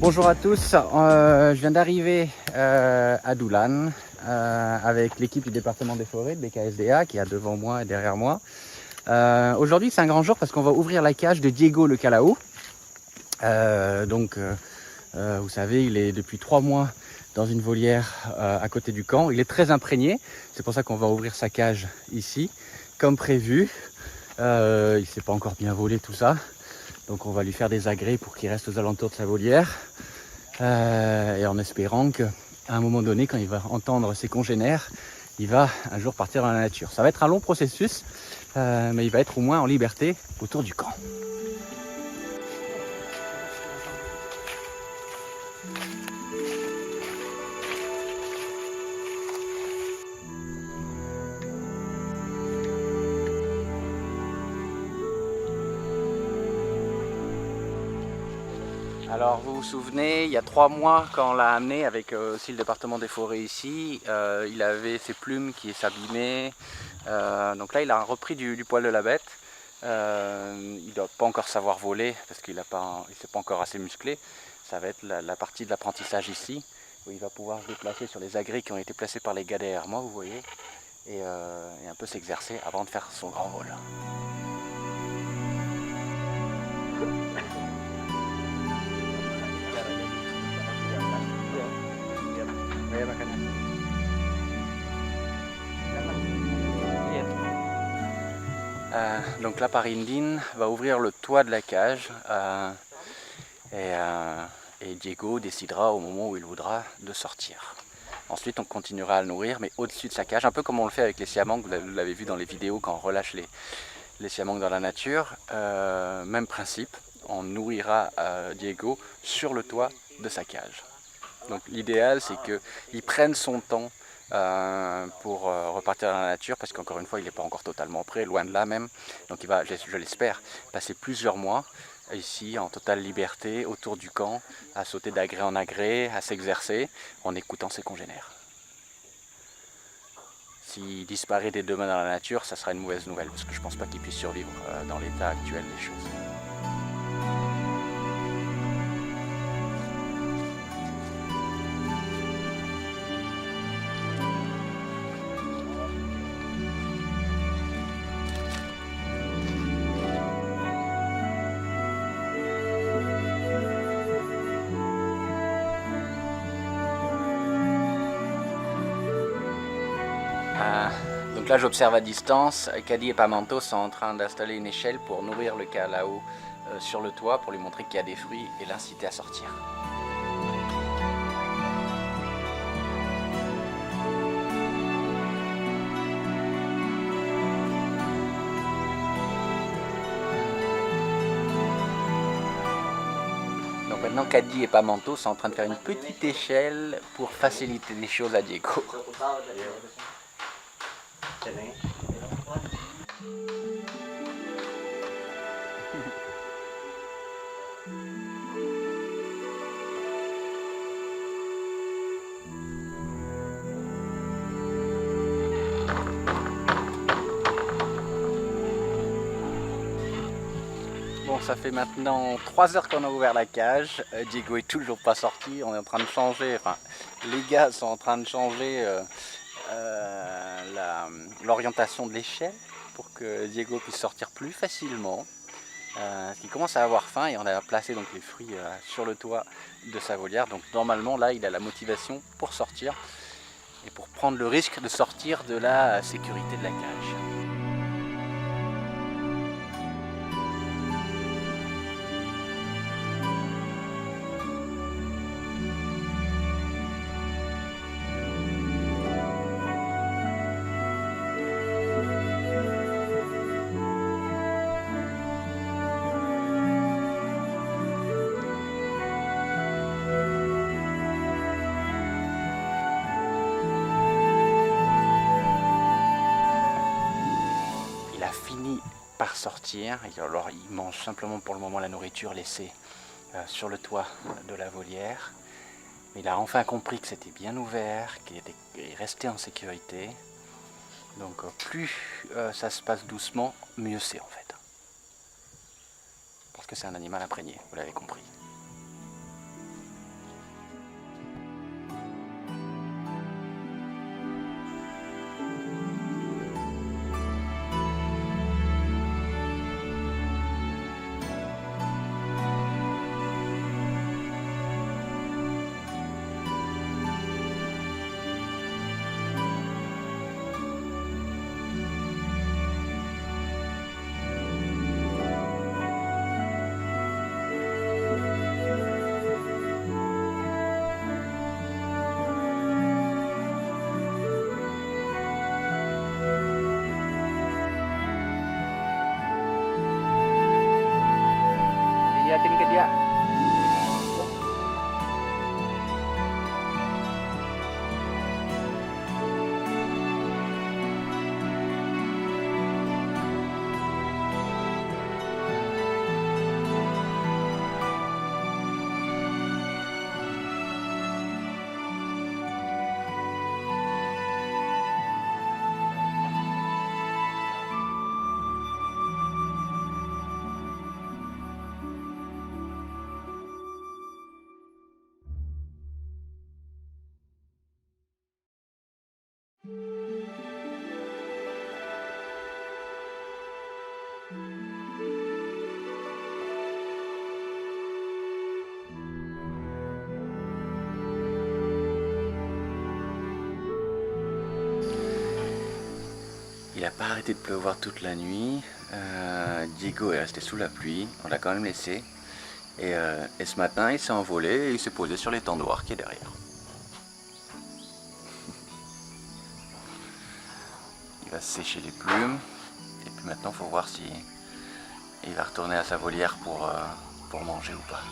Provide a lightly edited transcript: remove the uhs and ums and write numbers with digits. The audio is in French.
Bonjour à tous, je viens d'arriver à Doulan avec l'équipe du département des forêts de BKSDA qui est devant moi et derrière moi. Aujourd'hui c'est un grand jour parce qu'on va ouvrir la cage de Diego le Calao. Vous savez, il est depuis 3 mois dans une volière à côté du camp. Il est très imprégné, c'est pour ça qu'on va ouvrir sa cage ici comme prévu. Il ne s'est pas encore bien volé tout ça. Donc on va lui faire des agrès pour qu'il reste aux alentours de sa volière. Et en espérant qu'à un moment donné, quand il va entendre ses congénères, il va un jour partir dans la nature. Ça va être un long processus, mais il va être au moins en liberté autour du camp. Alors vous vous souvenez, il y a 3 mois quand on l'a amené avec aussi le département des forêts ici, il avait ses plumes qui s'abîmaient, donc là il a repris du poil de la bête. Il ne doit pas encore savoir voler parce qu'il ne s'est pas encore assez musclé. Ça va être la partie de l'apprentissage ici, où il va pouvoir se déplacer sur les agrès qui ont été placés par les gars derrière moi, vous voyez, et un peu s'exercer avant de faire son grand vol. Donc là, Parindine va ouvrir le toit de la cage et Diego décidera au moment où il voudra de sortir. Ensuite, on continuera à le nourrir, mais au-dessus de sa cage, un peu comme on le fait avec les siamangs, vous l'avez vu dans les vidéos quand on relâche les siamangs dans la nature. Même principe, on nourrira Diego sur le toit de sa cage. Donc l'idéal, c'est qu'il prenne son temps pour repartir dans la nature, parce qu'encore une fois il n'est pas encore totalement prêt, loin de là même, donc il va, je l'espère, passer plusieurs mois ici en totale liberté autour du camp, à sauter d'agrès en agrès, à s'exercer en écoutant ses congénères. S'il disparaît dès demain dans la nature, ça sera une mauvaise nouvelle, parce que je ne pense pas qu'il puisse survivre dans l'état actuel des choses. Donc là j'observe à distance, Caddy et Pamento sont en train d'installer une échelle pour nourrir le calao sur le toit, pour lui montrer qu'il y a des fruits et l'inciter à sortir. Donc maintenant Caddy et Pamento sont en train de faire une petite échelle pour faciliter les choses à Diego. Bon, ça fait maintenant 3 heures qu'on a ouvert la cage, Diego est toujours pas sorti, on est en train de changer, enfin les gars sont en train de changer l'orientation de l'échelle pour que Diego puisse sortir plus facilement. Parce qu'il commence à avoir faim et on a placé donc les fruits sur le toit de sa volière, donc normalement là il a la motivation pour sortir et pour prendre le risque de sortir de la sécurité de la cage. Par sortir, et alors il mange simplement pour le moment la nourriture laissée sur le toit de la volière. Il a enfin compris que c'était bien ouvert, qu'il était resté en sécurité. Donc plus ça se passe doucement, mieux c'est en fait. Parce que c'est un animal imprégné, vous l'avez compris. Il n'a pas arrêté de pleuvoir toute la nuit. Diego est resté sous la pluie, on l'a quand même laissé. Et ce matin, il s'est envolé et il s'est posé sur l'étendoir qui est derrière. Il va se sécher les plumes. Et puis maintenant, il faut voir si il va retourner à sa volière pour manger ou pas.